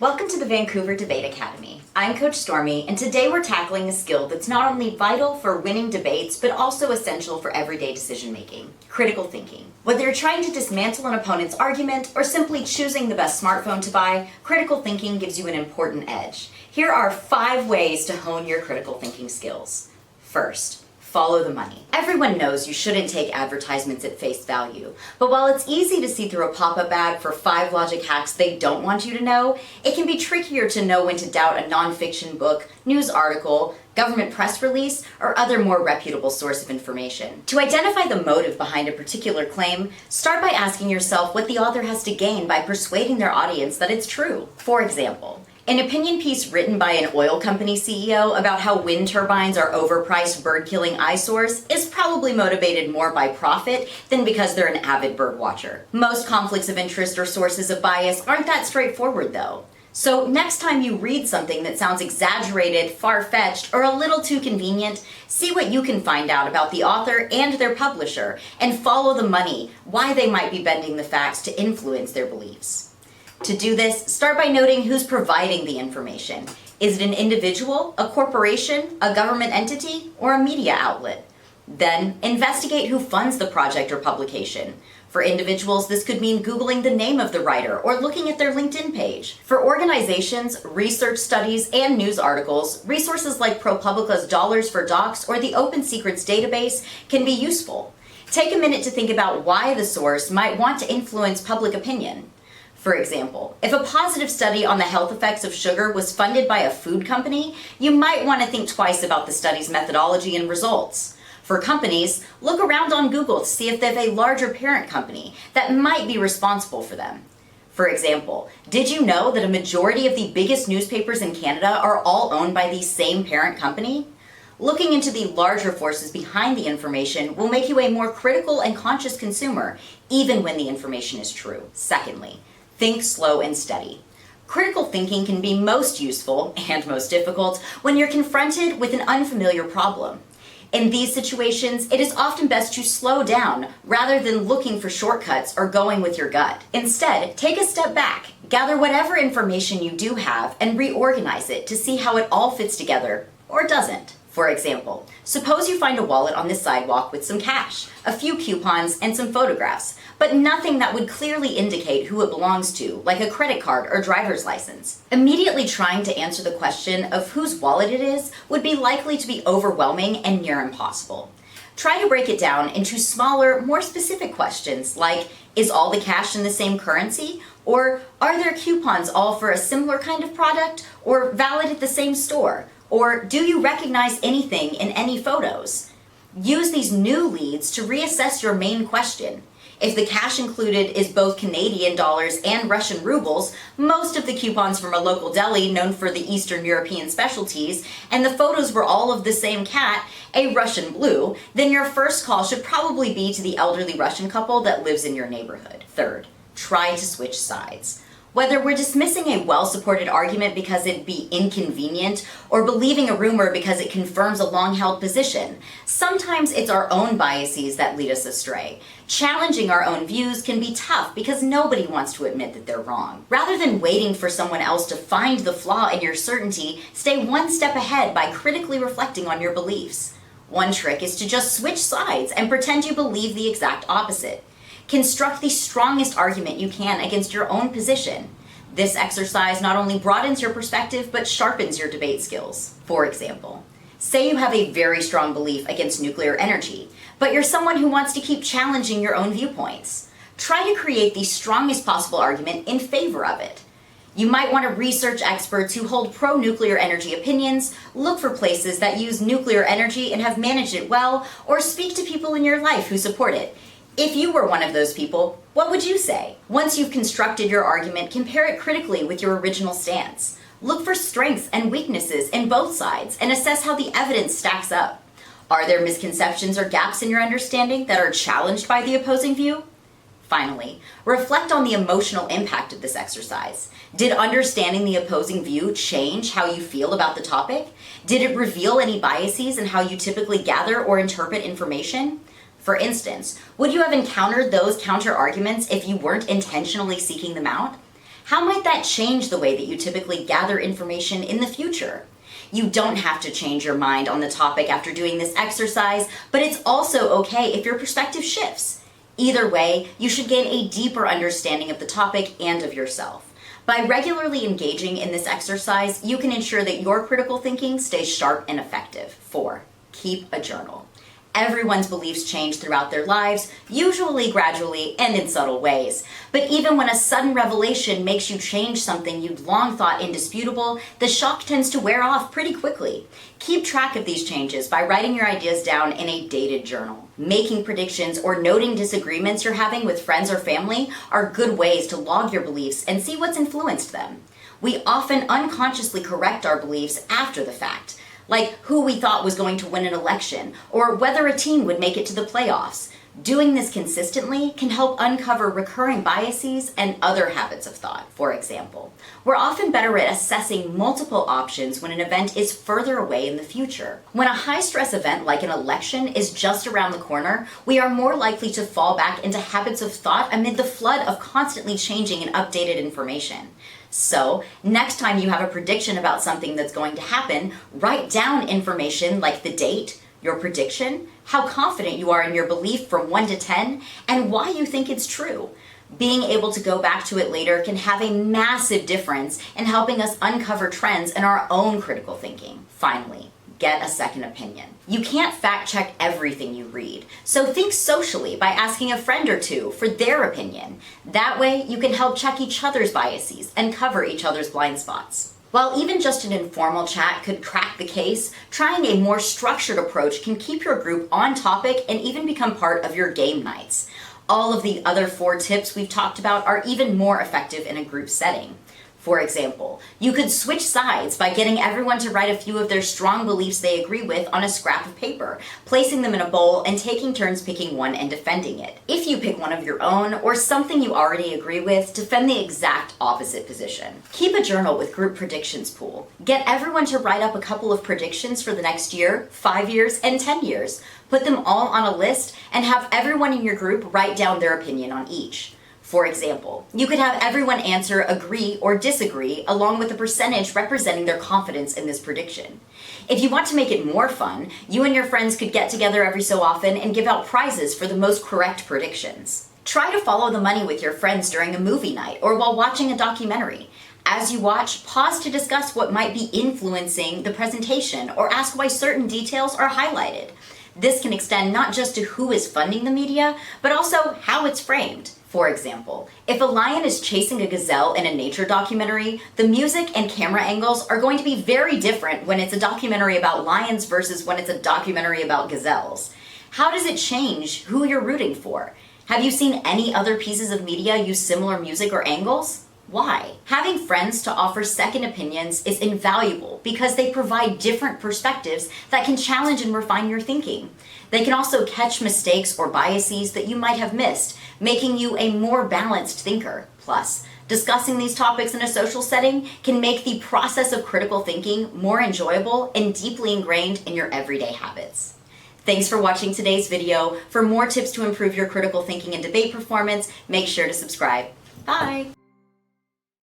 Welcome to the Vancouver Debate Academy. I'm Coach Stormee, and today we're tackling a skill that's not only vital for winning debates, but also essential for everyday decision making: critical thinking. Whether you're trying to dismantle an opponent's argument or simply choosing the best smartphone to buy, critical thinking gives you an important edge. Here are 5 ways to hone your critical thinking skills. First, follow the money. Everyone knows you shouldn't take advertisements at face value, but while it's easy to see through a pop-up ad for 5 logic hacks they don't want you to know, it can be trickier to know when to doubt a nonfiction book, news article, government press release, or other more reputable source of information. To identify the motive behind a particular claim, start by asking yourself what the author has to gain by persuading their audience that it's true. For example, an opinion piece written by an oil company CEO about how wind turbines are overpriced bird-killing eyesores is probably motivated more by profit than because they're an avid bird watcher. Most conflicts of interest or sources of bias aren't that straightforward though. So next time you read something that sounds exaggerated, far-fetched, or a little too convenient, see what you can find out about the author and their publisher and follow the money, why they might be bending the facts to influence their beliefs. To do this, start by noting who's providing the information. Is it an individual, a corporation, a government entity, or a media outlet? Then, investigate who funds the project or publication. For individuals, this could mean Googling the name of the writer or looking at their LinkedIn page. For organizations, research studies, and news articles, resources like ProPublica's Dollars for Docs or the Open Secrets database can be useful. Take a minute to think about why the source might want to influence public opinion. For example, if a positive study on the health effects of sugar was funded by a food company, you might want to think twice about the study's methodology and results. For companies, look around on Google to see if they have a larger parent company that might be responsible for them. For example, did you know that a majority of the biggest newspapers in Canada are all owned by the same parent company? Looking into the larger forces behind the information will make you a more critical and conscious consumer, even when the information is true. Secondly, think slow and steady. Critical thinking can be most useful, and most difficult, when you're confronted with an unfamiliar problem. In these situations, it is often best to slow down rather than looking for shortcuts or going with your gut. Instead, take a step back, gather whatever information you do have, and reorganize it to see how it all fits together, or doesn't. For example, suppose you find a wallet on the sidewalk with some cash, a few coupons, and some photographs, but nothing that would clearly indicate who it belongs to, like a credit card or driver's license. Immediately trying to answer the question of whose wallet it is would be likely to be overwhelming and near impossible. Try to break it down into smaller, more specific questions like, is all the cash in the same currency? Or are there coupons all for a similar kind of product or valid at the same store? Or do you recognize anything in any photos? Use these new leads to reassess your main question. If the cash included is both Canadian dollars and Russian rubles, most of the coupons from a local deli known for the Eastern European specialties, and the photos were all of the same cat, a Russian blue, then your first call should probably be to the elderly Russian couple that lives in your neighborhood. Third, try to switch sides. Whether we're dismissing a well-supported argument because it'd be inconvenient or believing a rumor because it confirms a long-held position, sometimes it's our own biases that lead us astray. Challenging our own views can be tough because nobody wants to admit that they're wrong. Rather than waiting for someone else to find the flaw in your certainty, stay one step ahead by critically reflecting on your beliefs. One trick is to just switch sides and pretend you believe the exact opposite. Construct the strongest argument you can against your own position. This exercise not only broadens your perspective, but sharpens your debate skills. For example, say you have a very strong belief against nuclear energy, but you're someone who wants to keep challenging your own viewpoints. Try to create the strongest possible argument in favor of it. You might want to research experts who hold pro-nuclear energy opinions, look for places that use nuclear energy and have managed it well, or speak to people in your life who support it. If you were one of those people, what would you say? Once you've constructed your argument, compare it critically with your original stance. Look for strengths and weaknesses in both sides and assess how the evidence stacks up. Are there misconceptions or gaps in your understanding that are challenged by the opposing view? Finally, reflect on the emotional impact of this exercise. Did understanding the opposing view change how you feel about the topic? Did it reveal any biases in how you typically gather or interpret information? For instance, would you have encountered those counter-arguments if you weren't intentionally seeking them out? How might that change the way that you typically gather information in the future? You don't have to change your mind on the topic after doing this exercise, but it's also okay if your perspective shifts. Either way, you should gain a deeper understanding of the topic and of yourself. By regularly engaging in this exercise, you can ensure that your critical thinking stays sharp and effective. 4. Keep a journal. Everyone's beliefs change throughout their lives, usually gradually and in subtle ways. But even when a sudden revelation makes you change something you'd long thought indisputable, the shock tends to wear off pretty quickly. Keep track of these changes by writing your ideas down in a dated journal. Making predictions or noting disagreements you're having with friends or family are good ways to log your beliefs and see what's influenced them. We often unconsciously correct our beliefs after the fact, like who we thought was going to win an election, or whether a team would make it to the playoffs. Doing this consistently can help uncover recurring biases and other habits of thought. For example, we're often better at assessing multiple options when an event is further away in the future. When a high-stress event like an election is just around the corner, we are more likely to fall back into habits of thought amid the flood of constantly changing and updated information. So, next time you have a prediction about something that's going to happen, write down information like the date, your prediction, how confident you are in your belief from 1 to 10, and why you think it's true. Being able to go back to it later can have a massive difference in helping us uncover trends in our own critical thinking. Finally, get a second opinion. You can't fact check everything you read, so think socially by asking a friend or two for their opinion. That way, you can help check each other's biases and cover each other's blind spots. While even just an informal chat could crack the case, trying a more structured approach can keep your group on topic and even become part of your game nights. All of the other 4 tips we've talked about are even more effective in a group setting. For example, you could switch sides by getting everyone to write a few of their strong beliefs they agree with on a scrap of paper, placing them in a bowl and taking turns picking one and defending it. If you pick one of your own or something you already agree with, defend the exact opposite position. Keep a journal with group predictions pool. Get everyone to write up a couple of predictions for the next year, 5 years, and 10 years. Put them all on a list and have everyone in your group write down their opinion on each. For example, you could have everyone answer agree or disagree along with a percentage representing their confidence in this prediction. If you want to make it more fun, you and your friends could get together every so often and give out prizes for the most correct predictions. Try to follow the money with your friends during a movie night or while watching a documentary. As you watch, pause to discuss what might be influencing the presentation or ask why certain details are highlighted. This can extend not just to who is funding the media, but also how it's framed. For example, if a lion is chasing a gazelle in a nature documentary, the music and camera angles are going to be very different when it's a documentary about lions versus when it's a documentary about gazelles. How does it change who you're rooting for? Have you seen any other pieces of media use similar music or angles? Why? Having friends to offer second opinions is invaluable because they provide different perspectives that can challenge and refine your thinking. They can also catch mistakes or biases that you might have missed, making you a more balanced thinker. Plus, discussing these topics in a social setting can make the process of critical thinking more enjoyable and deeply ingrained in your everyday habits. Thanks for watching today's video. For more tips to improve your critical thinking and debate performance, make sure to subscribe. Bye!